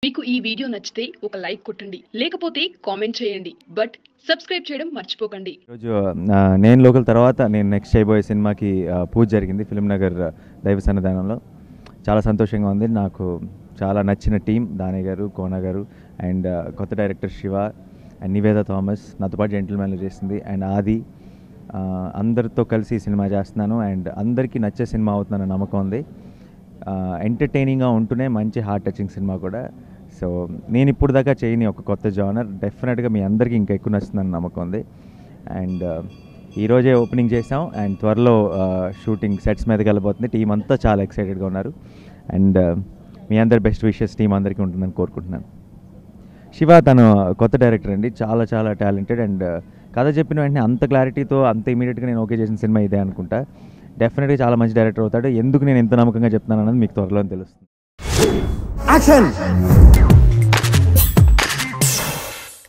మీకు ఈ వీడియో నచ్చితే ఒక లైక్ కొట్టండి, లేకపోతే కామెంట్ చేయండి, బట్ సబ్స్క్రైబ్ చేయడం మర్చిపోకండి. ఈరోజు నేను లోకల్ తర్వాత నేను నెక్స్ట్ చేయబోయే సినిమాకి పూజ జరిగింది ఫిల్మ్ నగర్ దైవ సన్నిధానంలో. చాలా సంతోషంగా ఉంది. నాకు చాలా నచ్చిన టీం దానయ్య గారు, కోన గారు అండ్ కొత్త director Shiva and Nivetha Thomas, నాతో పాటు జెంటిల్మెన్లో చేసింది అండ్ ఆది, అందరితో కలిసి ఈ సినిమా చేస్తున్నాను అండ్ అందరికీ నచ్చే సినిమా అవుతుందన్న నమ్మకం ఉంది. ఎంటర్టైనింగ్గా ఉంటూనే మంచి హార్ట్ టచింగ్ సినిమా కూడా. సో నేను ఇప్పుడు దాకా చేయని ఒక కొత్త జానర్, డెఫినెట్గా మీ అందరికీ ఇంకా ఎక్కువ నచ్చుతుందని నమ్మకం ఉంది. అండ్ ఈరోజే ఓపెనింగ్ చేసాం అండ్ త్వరలో షూటింగ్ సెట్స్ మీదకి వెళ్ళబోతుంది. టీం అంతా చాలా ఎక్సైటెడ్గా ఉన్నారు అండ్ మీ అందరి బెస్ట్ విషెస్ టీం అందరికీ ఉంటుందని కోరుకుంటున్నాను. శివ తను కొత్త డైరెక్టర్ అండి, చాలా చాలా టాలెంటెడ్ అండ్ కథ చెప్పిన వెంటనే అంత క్లారిటీతో అంత ఇమీడియట్గా నేను ఓకే చేసిన సినిమా ఇదే అనుకుంటా. డెఫినెట్గా చాలా మంచి డైరెక్టర్ అవుతాడు. ఎందుకు నేను ఎంత నమ్మకంగా చెప్తున్నాను అన్నది మీకు త్వరలో తెలుస్తుంది.